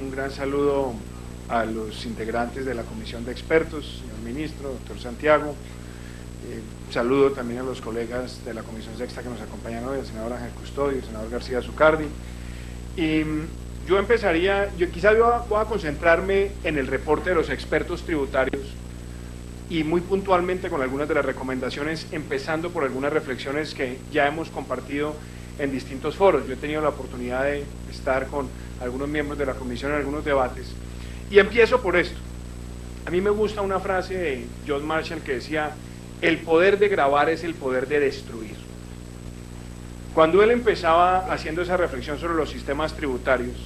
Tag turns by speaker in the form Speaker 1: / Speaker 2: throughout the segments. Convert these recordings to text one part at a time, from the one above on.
Speaker 1: Un gran saludo a los integrantes de la Comisión de Expertos, señor ministro, doctor Santiago. Saludo también a los colegas de la Comisión Sexta que nos acompañan hoy, el senador Ángel Custodio, el senador García Zucardi. Y yo quizás voy a concentrarme en el reporte de los expertos tributarios y muy puntualmente con algunas de las recomendaciones, empezando por algunas reflexiones que ya hemos compartido en distintos foros. Yo he tenido la oportunidad de estar con algunos miembros de la comisión en algunos debates y empiezo por esto. A mí me gusta una frase de John Marshall que decía: el poder de grabar es el poder de destruir. Cuando él empezaba haciendo esa reflexión sobre los sistemas tributarios,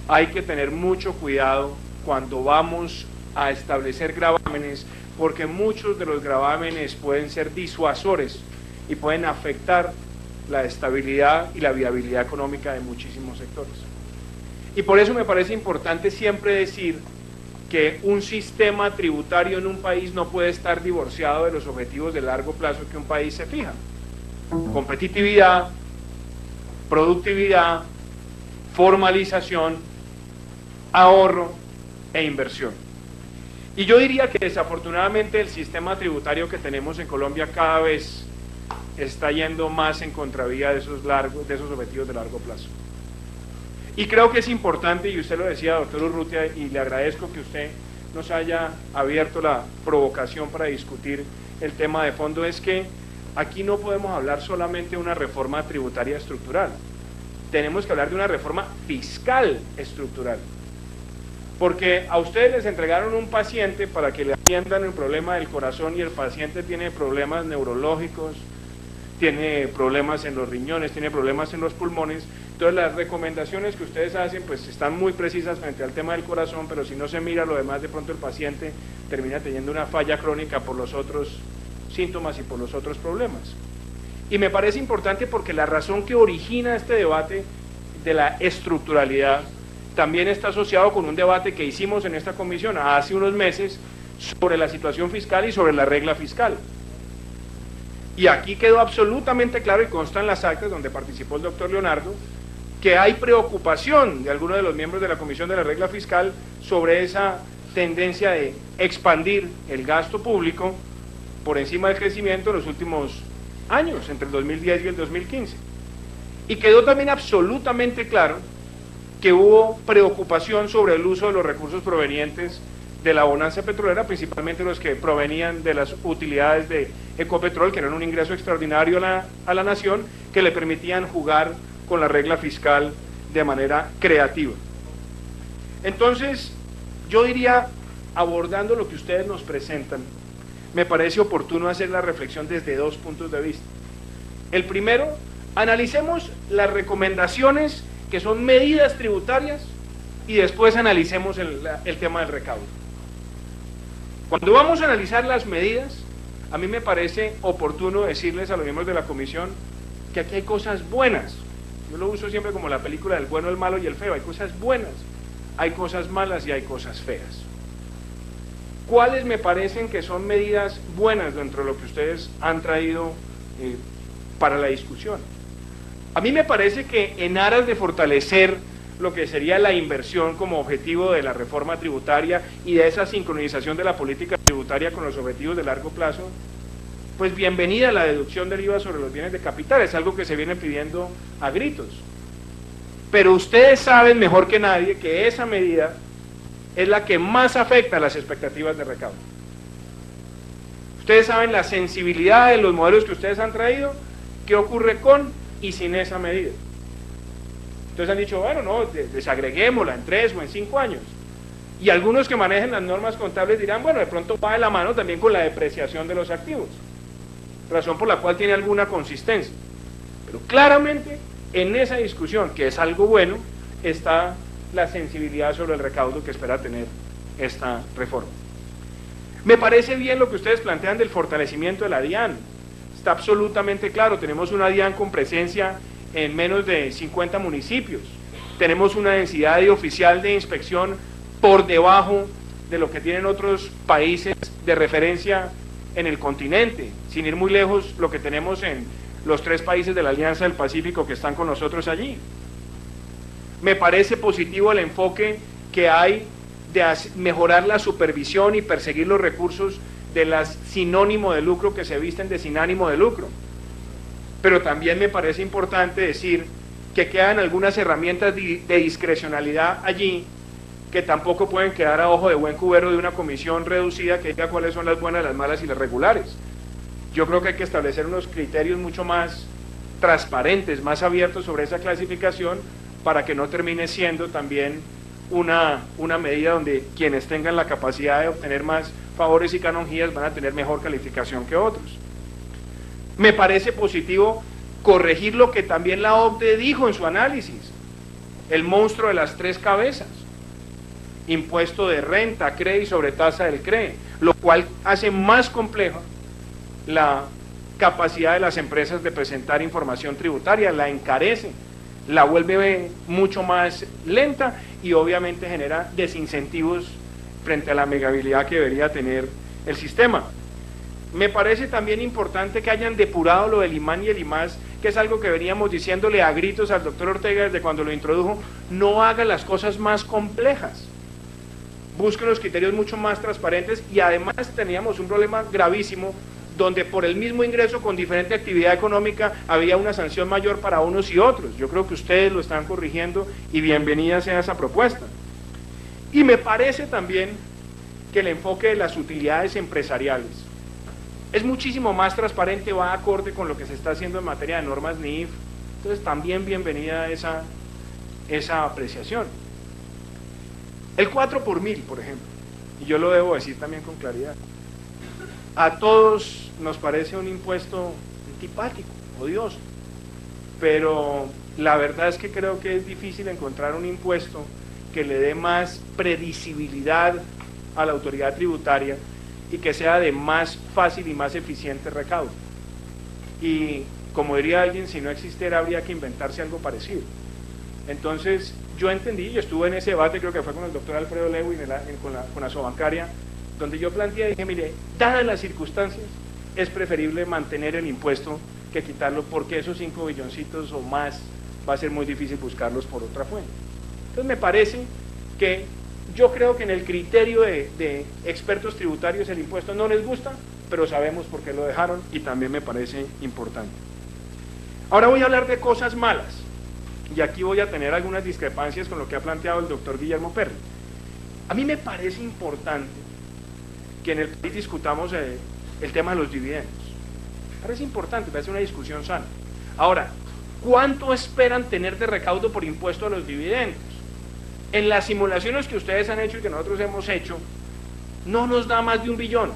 Speaker 1: hay que tener mucho cuidado cuando vamos a establecer gravámenes, porque muchos de los gravámenes pueden ser disuasores y pueden afectar la estabilidad y la viabilidad económica de muchísimos sectores. Y por eso me parece importante siempre decir que un sistema tributario en un país no puede estar divorciado de los objetivos de largo plazo que un país se fija. Competitividad, productividad, formalización, ahorro e inversión. Y yo diría que desafortunadamente el sistema tributario que tenemos en Colombia cada vez está yendo más en contravía de esos objetivos de largo plazo. Y creo que es importante, y usted lo decía, doctor Urrutia, y le agradezco que usted nos haya abierto la provocación para discutir el tema de fondo, es que aquí no podemos hablar solamente de una reforma tributaria estructural, tenemos que hablar de una reforma fiscal estructural. Porque a ustedes les entregaron un paciente para que le atiendan el problema del corazón y el paciente tiene problemas neurológicos, tiene problemas en los riñones, tiene problemas en los pulmones. Entonces las recomendaciones que ustedes hacen pues están muy precisas frente al tema del corazón, pero si no se mira lo demás, de pronto el paciente termina teniendo una falla crónica por los otros síntomas y por los otros problemas. Y me parece importante porque la razón que origina este debate de la estructuralidad también está asociado con un debate que hicimos en esta comisión hace unos meses sobre la situación fiscal y sobre la regla fiscal. Y aquí quedó absolutamente claro, y consta en las actas donde participó el doctor Leonardo, que hay preocupación de algunos de los miembros de la Comisión de la Regla Fiscal sobre esa tendencia de expandir el gasto público por encima del crecimiento en los últimos años, entre el 2010 y el 2015. Y quedó también absolutamente claro que hubo preocupación sobre el uso de los recursos provenientes de la bonanza petrolera, principalmente los que provenían de las utilidades de Ecopetrol, que eran un ingreso extraordinario a la nación, que le permitían jugar con la regla fiscal de manera creativa. Entonces, yo diría, abordando lo que ustedes nos presentan, me parece oportuno hacer la reflexión desde dos puntos de vista. El primero, analicemos las recomendaciones que son medidas tributarias y después analicemos el tema del recaudo. Cuando vamos a analizar las medidas, a mí me parece oportuno decirles a los miembros de la comisión que aquí hay cosas buenas. Yo lo uso siempre como la película del bueno, el malo y el feo. Hay cosas buenas, hay cosas malas y hay cosas feas. ¿Cuáles me parecen que son medidas buenas dentro de lo que ustedes han traído para la discusión? A mí me parece que en aras de fortalecer lo que sería la inversión como objetivo de la reforma tributaria y de esa sincronización de la política tributaria con los objetivos de largo plazo, pues bienvenida la deducción del IVA sobre los bienes de capital, es algo que se viene pidiendo a gritos. Pero ustedes saben mejor que nadie que esa medida es la que más afecta a las expectativas de recaudo. Ustedes saben la sensibilidad de los modelos que ustedes han traído, qué ocurre con y sin esa medida. Entonces han dicho, bueno, no, desagreguémosla en 3 o en 5 años. Y algunos que manejen las normas contables dirán, bueno, de pronto va de la mano también con la depreciación de los activos, razón por la cual tiene alguna consistencia. Pero claramente en esa discusión, que es algo bueno, está la sensibilidad sobre el recaudo que espera tener esta reforma. Me parece bien lo que ustedes plantean del fortalecimiento de la DIAN. Está absolutamente claro, tenemos una DIAN con presencia en menos de 50 municipios, tenemos una densidad de oficial de inspección por debajo de lo que tienen otros países de referencia en el continente, sin ir muy lejos lo que tenemos en los 3 países de la Alianza del Pacífico que están con nosotros allí. Me parece positivo el enfoque que hay de mejorar la supervisión y perseguir los recursos de las sinónimo de lucro que se visten de sin ánimo de lucro. Pero también me parece importante decir que quedan algunas herramientas de discrecionalidad allí que tampoco pueden quedar a ojo de buen cubero de una comisión reducida que diga cuáles son las buenas, las malas y las regulares. Yo creo que hay que establecer unos criterios mucho más transparentes, más abiertos sobre esa clasificación para que no termine siendo también una medida donde quienes tengan la capacidad de obtener más favores y canonjías van a tener mejor calificación que otros. Me parece positivo corregir lo que también la OCDE dijo en su análisis, el monstruo de las tres cabezas, impuesto de renta, CRE y sobretasa del CRE, lo cual hace más compleja la capacidad de las empresas de presentar información tributaria, la encarece, la vuelve mucho más lenta y obviamente genera desincentivos frente a la amigabilidad que debería tener el sistema. Me parece también importante que hayan depurado lo del IMAN y el IMAS, que es algo que veníamos diciéndole a gritos al doctor Ortega desde cuando lo introdujo, no haga las cosas más complejas, busque los criterios mucho más transparentes y además teníamos un problema gravísimo donde por el mismo ingreso con diferente actividad económica había una sanción mayor para unos y otros. Yo creo que ustedes lo están corrigiendo y bienvenida sea esa propuesta. Y me parece también que el enfoque de las utilidades empresariales es muchísimo más transparente, va acorde con lo que se está haciendo en materia de normas NIF, entonces también bienvenida esa apreciación. El 4 por 1000, por ejemplo, y yo lo debo decir también con claridad, a todos nos parece un impuesto antipático, odioso, pero la verdad es que creo que es difícil encontrar un impuesto que le dé más predecibilidad a la autoridad tributaria y que sea de más fácil y más eficiente recaudo. Y como diría alguien, si no existiera habría que inventarse algo parecido. Entonces yo entendí, yo estuve en ese debate, creo que fue con el doctor Alfredo Lewin con la Sobancaria, donde yo planteé y dije, mire, dadas las circunstancias, es preferible mantener el impuesto que quitarlo, porque esos 5 billoncitos o más va a ser muy difícil buscarlos por otra fuente. Entonces me parece que yo creo que en el criterio de expertos tributarios el impuesto no les gusta, pero sabemos por qué lo dejaron y también me parece importante. Ahora voy a hablar de cosas malas y aquí voy a tener algunas discrepancias con lo que ha planteado el doctor Guillermo Perry. A mí me parece importante que en el país discutamos el tema de los dividendos. Me parece importante, me parece una discusión sana. Ahora, ¿cuánto esperan tener de recaudo por impuesto a los dividendos? En las simulaciones que ustedes han hecho y que nosotros hemos hecho, no nos da más de 1 billón.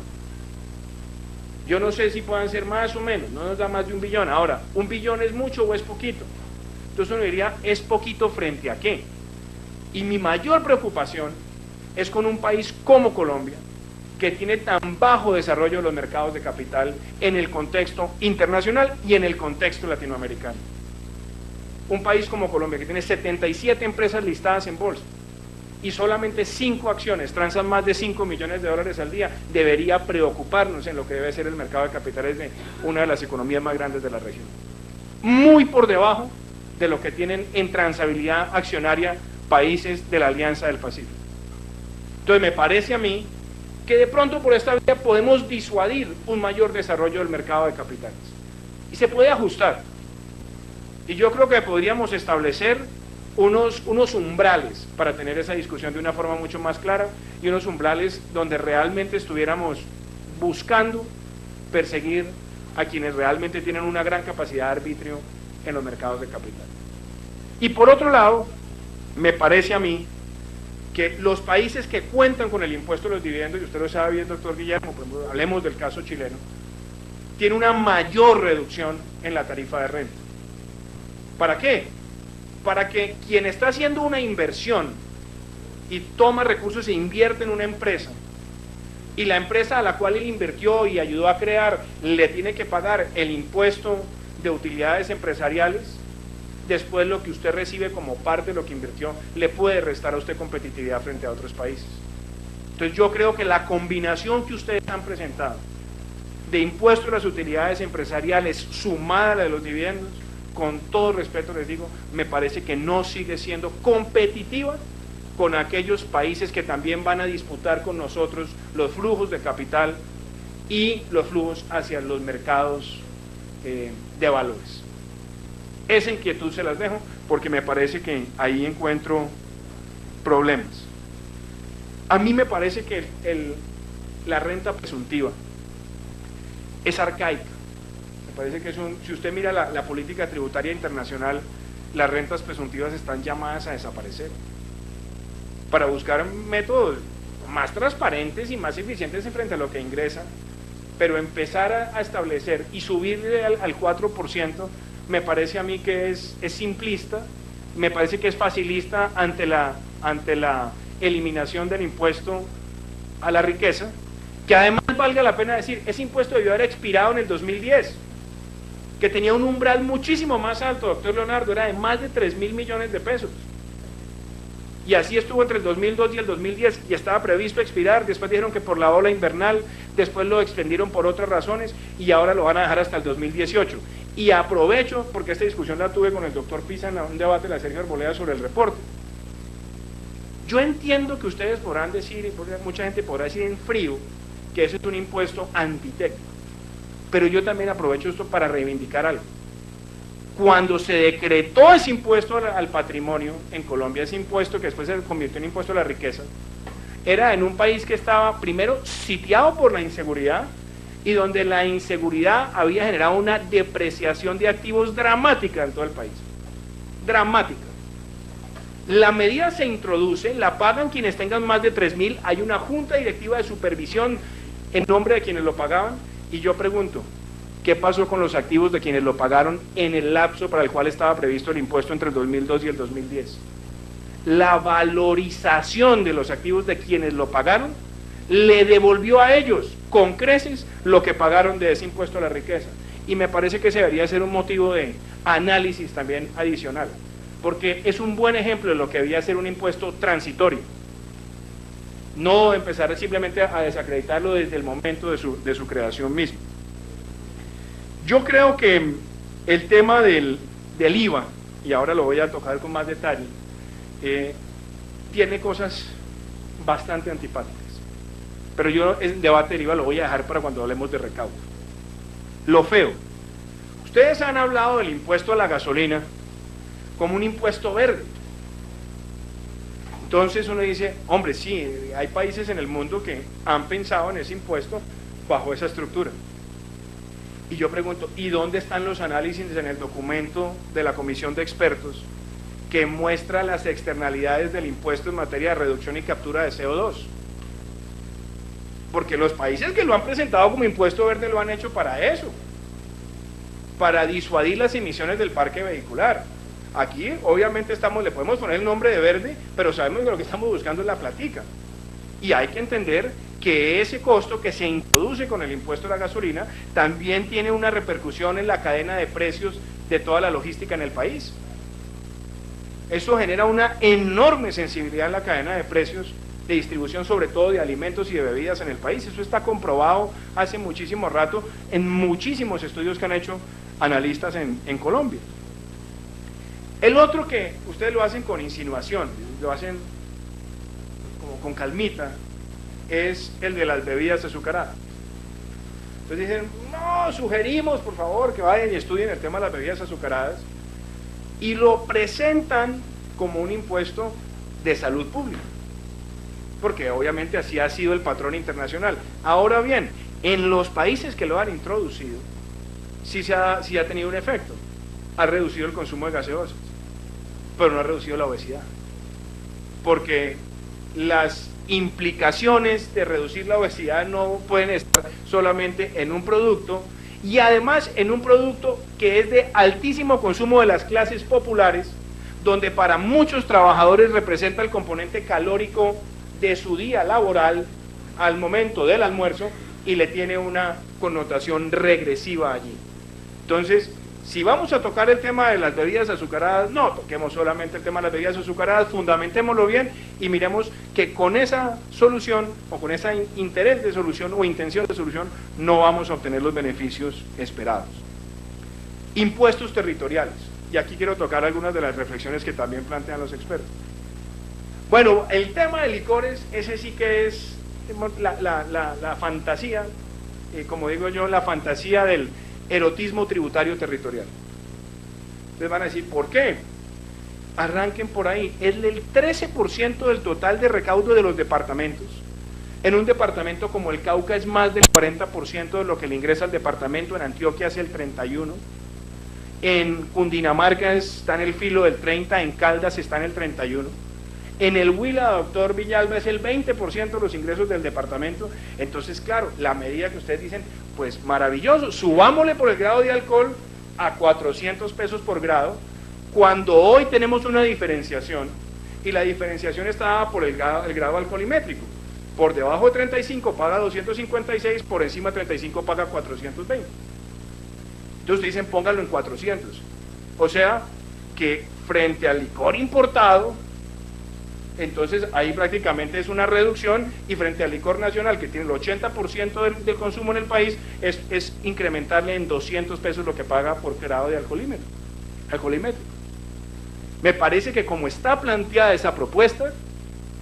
Speaker 1: Yo no sé si puedan ser más o menos, no nos da más de 1 billón. Ahora, ¿1 billón es mucho o es poquito? Entonces uno diría, ¿es poquito frente a qué? Y mi mayor preocupación es con un país como Colombia, que tiene tan bajo desarrollo de los mercados de capital en el contexto internacional y en el contexto latinoamericano. Un país como Colombia, que tiene 77 empresas listadas en bolsa y solamente 5 acciones transan más de 5 millones de dólares al día, debería preocuparnos en lo que debe ser el mercado de capitales de una de las economías más grandes de la región. Muy por debajo de lo que tienen en transabilidad accionaria países de la Alianza del Pacífico. Entonces me parece a mí que de pronto por esta vía podemos disuadir un mayor desarrollo del mercado de capitales. Y se puede ajustar. Y yo creo que podríamos establecer unos umbrales para tener esa discusión de una forma mucho más clara y unos umbrales donde realmente estuviéramos buscando perseguir a quienes realmente tienen una gran capacidad de arbitrio en los mercados de capital. Y por otro lado, me parece a mí que los países que cuentan con el impuesto de los dividendos, y usted lo sabe bien, doctor Guillermo, por ejemplo, hablemos del caso chileno, tiene una mayor reducción en la tarifa de renta. ¿Para qué? Para que quien está haciendo una inversión y toma recursos e invierte en una empresa, y la empresa a la cual él invirtió y ayudó a crear le tiene que pagar el impuesto de utilidades empresariales, después lo que usted recibe como parte de lo que invirtió le puede restar a usted competitividad frente a otros países. Entonces yo creo que la combinación que ustedes han presentado de impuesto a las utilidades empresariales sumada a la de los dividendos con todo respeto les digo, me parece que no sigue siendo competitiva con aquellos países que también van a disputar con nosotros los flujos de capital y los flujos hacia los mercados de valores. Esa inquietud se las dejo porque me parece que ahí encuentro problemas. A mí me parece que la renta presuntiva es arcaica. Me parece que si usted mira la política tributaria internacional, las rentas presuntivas están llamadas a desaparecer para buscar métodos más transparentes y más eficientes en frente a lo que ingresa, pero empezar a establecer y subirle al 4% me parece a mí que es simplista, me parece que es facilista ante la eliminación del impuesto a la riqueza, que además valga la pena decir, ese impuesto debió haber expirado en el 2010, que tenía un umbral muchísimo más alto, doctor Leonardo, era de más de 3.000 millones de pesos. Y así estuvo entre el 2002 y el 2010 y estaba previsto expirar, después dijeron que por la ola invernal, después lo extendieron por otras razones y ahora lo van a dejar hasta el 2018. Y aprovecho, porque esta discusión la tuve con el doctor Pisa en un debate de la Sergio Arboleda sobre el reporte. Yo entiendo que ustedes podrán decir, y mucha gente podrá decir en frío, que ese es un impuesto antitécnico, pero yo también aprovecho esto para reivindicar algo. Cuando se decretó ese impuesto al patrimonio en Colombia, ese impuesto que después se convirtió en impuesto a la riqueza, era en un país que estaba primero sitiado por la inseguridad y donde la inseguridad había generado una depreciación de activos dramática en todo el país. Dramática. La medida se introduce, la pagan quienes tengan más de 3.000, hay una junta directiva de supervisión en nombre de quienes lo pagaban, y yo pregunto, ¿qué pasó con los activos de quienes lo pagaron en el lapso para el cual estaba previsto el impuesto entre el 2002 y el 2010? La valorización de los activos de quienes lo pagaron le devolvió a ellos con creces lo que pagaron de ese impuesto a la riqueza. Y me parece que ese debería ser un motivo de análisis también adicional, porque es un buen ejemplo de lo que debía ser un impuesto transitorio. No empezar simplemente a desacreditarlo desde el momento de su creación misma. Yo creo que el tema del IVA, y ahora lo voy a tocar con más detalle, tiene cosas bastante antipáticas. Pero yo el debate del IVA lo voy a dejar para cuando hablemos de recaudo. Lo feo. Ustedes han hablado del impuesto a la gasolina como un impuesto verde. Entonces uno dice, hombre, sí, hay países en el mundo que han pensado en ese impuesto bajo esa estructura. Y yo pregunto, ¿y dónde están los análisis en el documento de la comisión de expertos que muestra las externalidades del impuesto en materia de reducción y captura de CO2? Porque los países que lo han presentado como impuesto verde lo han hecho para eso, para disuadir las emisiones del parque vehicular. Aquí obviamente le podemos poner el nombre de verde, pero sabemos que lo que estamos buscando es la platica. Y hay que entender que ese costo que se introduce con el impuesto a la gasolina también tiene una repercusión en la cadena de precios de toda la logística en el país. Eso genera una enorme sensibilidad en la cadena de precios de distribución, sobre todo de alimentos y de bebidas en el país. Eso está comprobado hace muchísimo rato en muchísimos estudios que han hecho analistas en Colombia. El otro que ustedes lo hacen con insinuación, lo hacen como con calmita, es el de las bebidas azucaradas. Entonces dicen, no, sugerimos por favor que vayan y estudien el tema de las bebidas azucaradas, y lo presentan como un impuesto de salud pública, porque obviamente así ha sido el patrón internacional. Ahora bien, en los países que lo han introducido, sí ha tenido un efecto, ha reducido el consumo de gaseosas, pero no ha reducido la obesidad, porque las implicaciones de reducir la obesidad no pueden estar solamente en un producto, y además en un producto que es de altísimo consumo de las clases populares, donde para muchos trabajadores representa el componente calórico de su día laboral al momento del almuerzo y le tiene una connotación regresiva allí. Entonces, si vamos a tocar el tema de las bebidas azucaradas, no toquemos solamente el tema de las bebidas azucaradas, fundamentémoslo bien y miremos que con esa solución o con ese interés de solución o intención de solución no vamos a obtener los beneficios esperados. Impuestos territoriales. Y aquí quiero tocar algunas de las reflexiones que también plantean los expertos. Bueno, el tema de licores, ese sí que es la fantasía, como digo yo, la fantasía del erotismo tributario territorial. Ustedes van a decir, ¿por qué? Arranquen por ahí. Es el 13% del total de recaudo de los departamentos. En un departamento como el Cauca es más del 40% de lo que le ingresa al departamento, en Antioquia es el 31%, en Cundinamarca está en el filo del 30%, en Caldas está en el 31%, en el Huila, doctor Villalba, es el 20% de los ingresos del departamento. Entonces, claro, la medida que ustedes dicen, pues maravilloso, subámosle por el grado de alcohol a 400 pesos por grado, cuando hoy tenemos una diferenciación, y la diferenciación está dada por el grado alcoholimétrico. Por debajo de 35 paga 256, por encima de 35 paga 420. Entonces dicen póngalo en 400. O sea que frente al licor importado, entonces ahí prácticamente es una reducción, y frente al licor nacional, que tiene el 80% del consumo en el país, es incrementarle en 200 pesos lo que paga por grado de alcoholímetro. Me parece que como está planteada esa propuesta,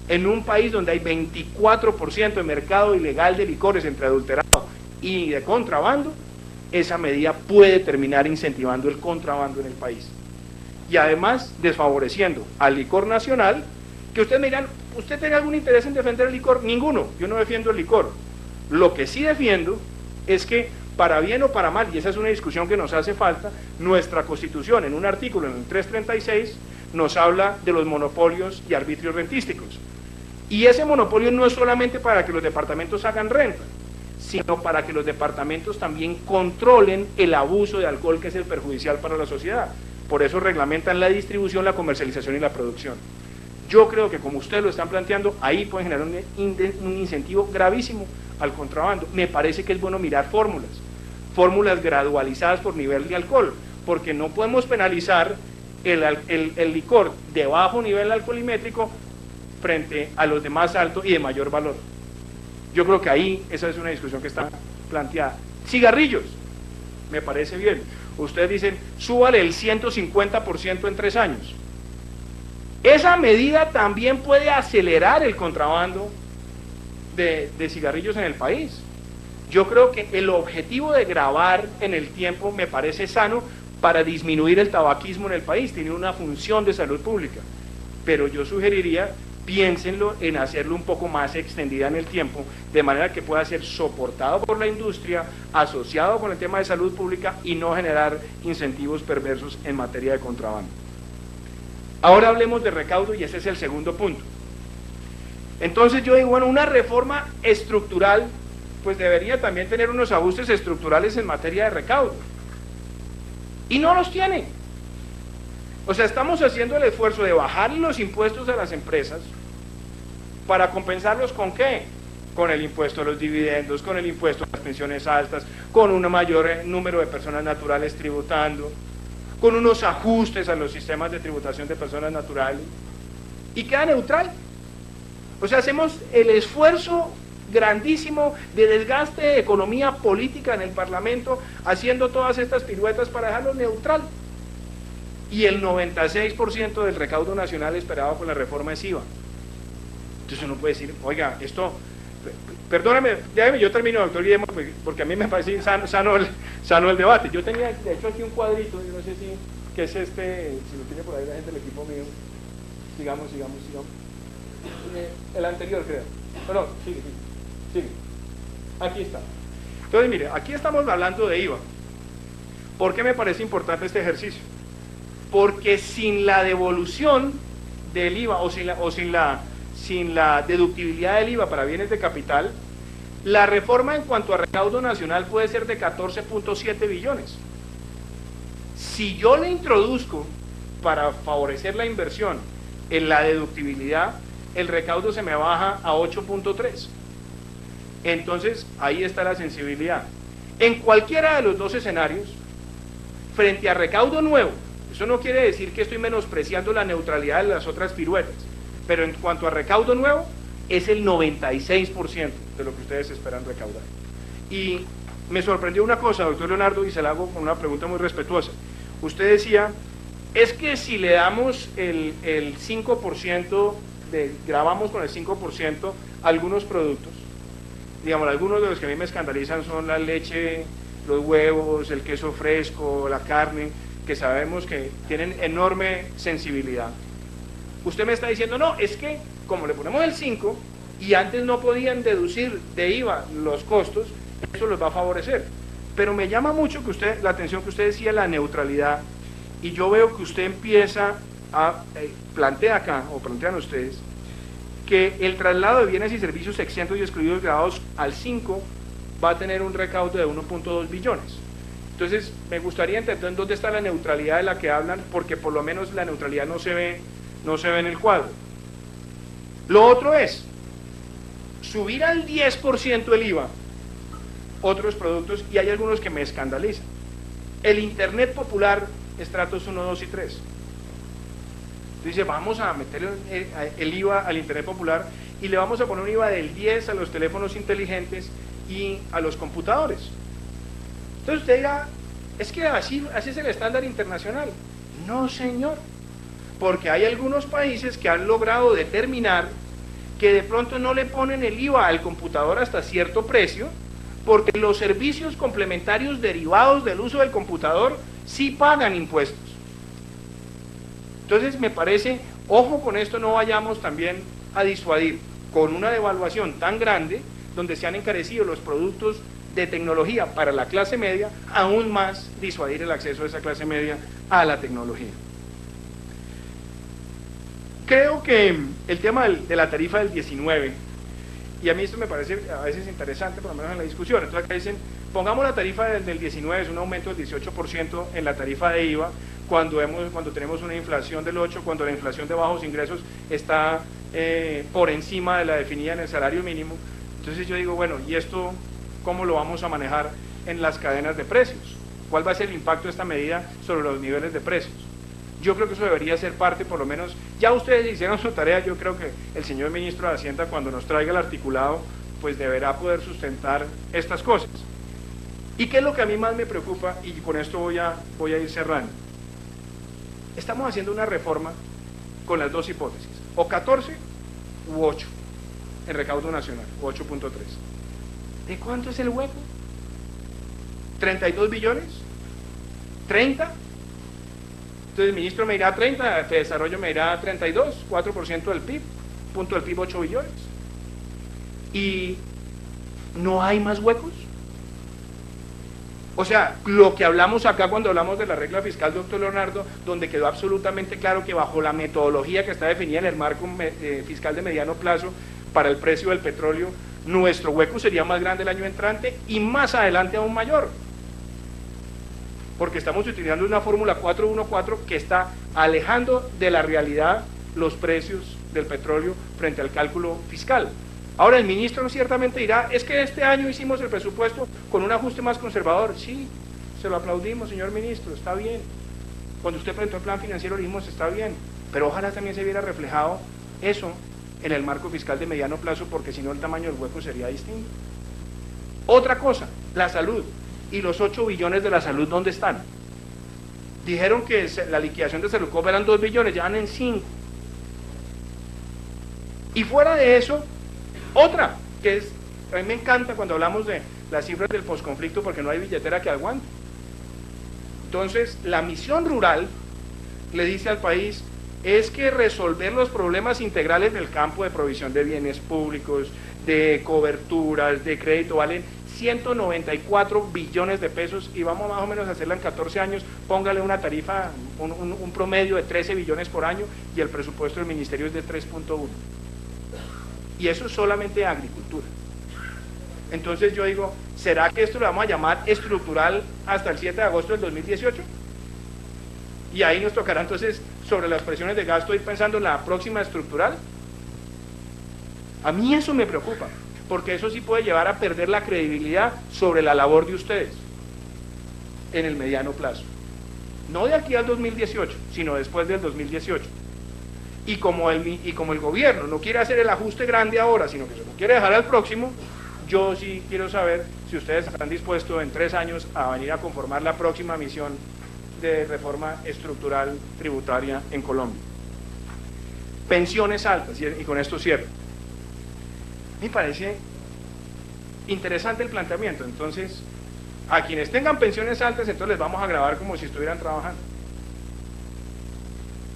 Speaker 1: en un país donde hay 24% de mercado ilegal de licores entre adulterado y de contrabando, esa medida puede terminar incentivando el contrabando en el país. Y además desfavoreciendo al licor nacional, que ustedes me dirán, ¿usted tiene algún interés en defender el licor? Ninguno, yo no defiendo el licor. Lo que sí defiendo es que, para bien o para mal, y esa es una discusión que nos hace falta, nuestra Constitución, en un artículo, en el 336, nos habla de los monopolios y arbitrios rentísticos. Y ese monopolio no es solamente para que los departamentos hagan renta, sino para que los departamentos también controlen el abuso de alcohol, que es el perjudicial para la sociedad. Por eso reglamentan la distribución, la comercialización y la producción. Yo creo que, como ustedes lo están planteando, ahí pueden generar un incentivo gravísimo al contrabando. Me parece que es bueno mirar fórmulas gradualizadas por nivel de alcohol, porque no podemos penalizar el licor de bajo nivel alcoholimétrico frente a los de más alto y de mayor valor. Yo creo que ahí esa es una discusión que está planteada. Cigarrillos, me parece bien. Ustedes dicen, súbale el 150% en 3 años. Esa medida también puede acelerar el contrabando de cigarrillos en el país. Yo creo que el objetivo de gravar en el tiempo me parece sano para disminuir el tabaquismo en el país, tiene una función de salud pública. Pero yo sugeriría, piénsenlo en hacerlo un poco más extendida en el tiempo, de manera que pueda ser soportado por la industria, asociado con el tema de salud pública y no generar incentivos perversos en materia de contrabando. Ahora hablemos de recaudo, y ese es el segundo punto. Entonces yo digo, bueno, una reforma estructural pues debería también tener unos ajustes estructurales en materia de recaudo. Y no los tiene. O sea, estamos haciendo el esfuerzo de bajar los impuestos a las empresas para compensarlos ¿con qué? Con el impuesto a los dividendos, con el impuesto a las pensiones altas, con un mayor número de personas naturales tributando, con unos ajustes a los sistemas de tributación de personas naturales, y queda neutral. O sea, hacemos el esfuerzo grandísimo de desgaste de economía política en el Parlamento, haciendo todas estas piruetas para dejarlo neutral. Y el 96% del recaudo nacional esperado con la reforma es IVA. Entonces uno puede decir, oiga, esto, perdóname, déjeme, yo termino, doctor Guillermo, porque a mí me parece sano el debate. Yo tenía, de hecho, aquí un cuadrito, yo no sé si, que es este, si lo tiene por ahí la gente del equipo mío. Sigamos. El anterior, creo. No, sigue. Aquí está. Entonces, mire, aquí estamos hablando de IVA. ¿Por qué me parece importante este ejercicio? Porque sin la devolución del IVA o sin la deductibilidad del IVA para bienes de capital, la reforma en cuanto a recaudo nacional puede ser de 14.7 billones. Si yo le introduzco, para favorecer la inversión, en la deductibilidad, el recaudo se me baja a 8.3. Entonces, ahí está la sensibilidad. En cualquiera de los dos escenarios, frente a recaudo nuevo, eso no quiere decir que estoy menospreciando la neutralidad de las otras piruetas, pero en cuanto a recaudo nuevo, es el 96% de lo que ustedes esperan recaudar. Y me sorprendió una cosa, doctor Leonardo, y se la hago con una pregunta muy respetuosa. Usted decía es que si le damos el 5%, grabamos con el 5% algunos productos, digamos, algunos de los que a mí me escandalizan son la leche, los huevos, el queso fresco, la carne, que sabemos que tienen enorme sensibilidad. Usted me está diciendo, no, es que como le ponemos el 5 y antes no podían deducir de IVA los costos, eso los va a favorecer. Pero me llama mucho que la atención que usted decía, la neutralidad, y yo veo que usted empieza a, plantean ustedes, que el traslado de bienes y servicios exentos y excluidos grabados al 5 va a tener un recaudo de 1.2 billones. Entonces, me gustaría entender dónde está la neutralidad de la que hablan, porque por lo menos la neutralidad no se ve en el cuadro. Lo otro es, subir al 10% el IVA, otros productos, y hay algunos que me escandalizan. El Internet popular, estratos 1, 2 y 3. Dice, vamos a meter el IVA al Internet popular y le vamos a poner un IVA del 10 a los teléfonos inteligentes y a los computadores. Entonces usted dirá, es que así es el estándar internacional. No, señor, porque hay algunos países que han logrado determinar que de pronto no le ponen el IVA al computador hasta cierto precio, porque los servicios complementarios derivados del uso del computador sí pagan impuestos. Entonces me parece, ojo con esto, no vayamos también a disuadir con una devaluación tan grande, donde se han encarecido los productos de tecnología para la clase media, aún más disuadir el acceso de esa clase media a la tecnología. Creo que el tema de la tarifa del 19, y a mí esto me parece a veces interesante, por lo menos en la discusión, entonces acá dicen, pongamos la tarifa del 19, es un aumento del 18% en la tarifa de IVA, cuando tenemos una inflación del 8%, cuando la inflación de bajos ingresos está por encima de la definida en el salario mínimo. Entonces yo digo, bueno, ¿y esto cómo lo vamos a manejar en las cadenas de precios? ¿Cuál va a ser el impacto de esta medida sobre los niveles de precios? Yo creo que eso debería ser parte, por lo menos, ya ustedes hicieron su tarea, yo creo que el señor ministro de Hacienda, cuando nos traiga el articulado, pues deberá poder sustentar estas cosas. ¿Y qué es lo que a mí más me preocupa? Y con esto voy a ir cerrando. Estamos haciendo una reforma con las dos hipótesis, o 14 u 8 en recaudo nacional, o 8.3. ¿De cuánto es el hueco? ¿32 billones? ¿30? Entonces el ministro me dirá 30, el desarrollo me dirá 32, 4% del PIB, punto del PIB 8 billones. ¿Y no hay más huecos? O sea, lo que hablamos acá cuando hablamos de la regla fiscal, doctor Leonardo, donde quedó absolutamente claro que bajo la metodología que está definida en el marco fiscal de mediano plazo para el precio del petróleo, nuestro hueco sería más grande el año entrante y más adelante aún mayor. Porque estamos utilizando una fórmula 414 que está alejando de la realidad los precios del petróleo frente al cálculo fiscal. Ahora el ministro ciertamente dirá, es que este año hicimos el presupuesto con un ajuste más conservador. Sí, se lo aplaudimos, señor ministro, está bien. Cuando usted presentó el plan financiero lo dijimos, está bien, pero ojalá también se viera reflejado eso en el marco fiscal de mediano plazo, porque si no el tamaño del hueco sería distinto. Otra cosa, la salud. ¿Y los 8 billones de la salud dónde están? Dijeron que la liquidación de Saludcop eran 2 billones, ya van en 5. Y fuera de eso, otra, que es, a mí me encanta cuando hablamos de las cifras del posconflicto, porque no hay billetera que aguante. Entonces, la misión rural le dice al país, es que resolver los problemas integrales del campo de provisión de bienes públicos, de coberturas, de crédito, valen 194 billones de pesos y vamos más o menos a hacerla en 14 años, póngale una tarifa, un promedio de 13 billones por año y el presupuesto del ministerio es de 3.1. Y eso es solamente agricultura. Entonces yo digo, ¿será que esto lo vamos a llamar estructural hasta el 7 de agosto del 2018? Y ahí nos tocará entonces, sobre las presiones de gasto, ir pensando en la próxima estructural. A mí eso me preocupa, porque eso sí puede llevar a perder la credibilidad sobre la labor de ustedes en el mediano plazo. No de aquí al 2018, sino después del 2018. Y como el gobierno no quiere hacer el ajuste grande ahora, sino que se lo quiere dejar al próximo, yo sí quiero saber si ustedes están dispuestos en 3 años a venir a conformar la próxima misión de reforma estructural tributaria en Colombia. Pensiones altas, y con esto cierro. Me parece interesante el planteamiento. Entonces, a quienes tengan pensiones altas, entonces les vamos a grabar como si estuvieran trabajando.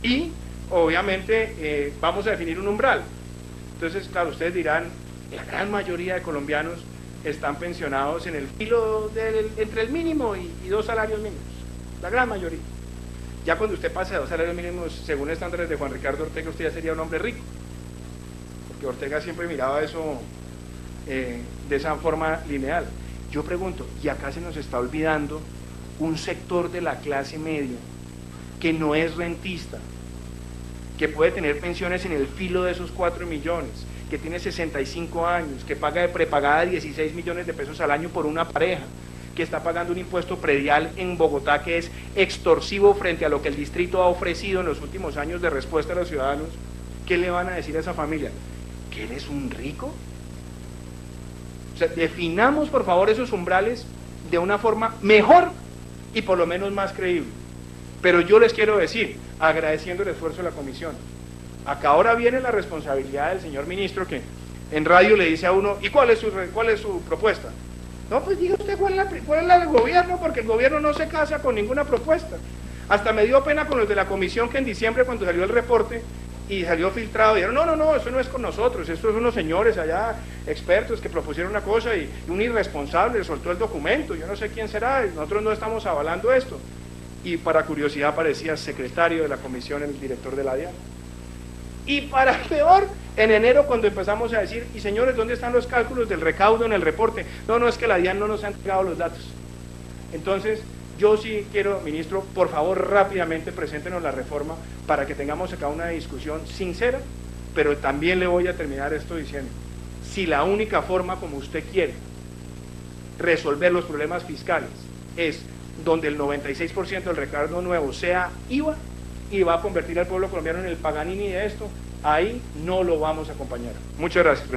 Speaker 1: Y, obviamente, vamos a definir un umbral. Entonces, claro, ustedes dirán, la gran mayoría de colombianos están pensionados en el filo entre el mínimo y 2 salarios mínimos. La gran mayoría. Ya cuando usted pase a 2 salarios mínimos, según estándares de Juan Ricardo Ortega, usted ya sería un hombre rico. Porque Ortega siempre miraba eso de esa forma lineal. Yo pregunto, ¿y acá se nos está olvidando un sector de la clase media que no es rentista, que puede tener pensiones en el filo de esos 4 millones, que tiene 65 años, que paga de prepagada 16 millones de pesos al año por una pareja, que está pagando un impuesto predial en Bogotá que es extorsivo frente a lo que el distrito ha ofrecido en los últimos años de respuesta a los ciudadanos? ¿Qué le van a decir a esa familia? ¿Que él es un rico? O sea, definamos por favor esos umbrales de una forma mejor y por lo menos más creíble. Pero yo les quiero decir, agradeciendo el esfuerzo de la comisión, acá ahora viene la responsabilidad del señor ministro que en radio le dice a uno, ¿y cuál es su propuesta? No, pues diga usted cuál es la del gobierno, porque el gobierno no se casa con ninguna propuesta. Hasta me dio pena con los de la comisión que en diciembre, cuando salió el reporte y salió filtrado, dijeron, no, eso no es con nosotros, estos son unos señores allá, expertos que propusieron una cosa y un irresponsable soltó el documento, yo no sé quién será, nosotros no estamos avalando esto. Y para curiosidad aparecía secretario de la comisión, el director de la DIAN. Y para peor, en enero cuando empezamos a decir, y señores, ¿dónde están los cálculos del recaudo en el reporte? No, es que la DIAN no nos ha entregado los datos. Entonces, yo sí quiero, ministro, por favor, rápidamente preséntenos la reforma para que tengamos acá una discusión sincera, pero también le voy a terminar esto diciendo, si la única forma como usted quiere resolver los problemas fiscales es donde el 96% del recaudo nuevo sea IVA y va a convertir al pueblo colombiano en el Paganini de esto, ahí no lo vamos a acompañar. Muchas gracias.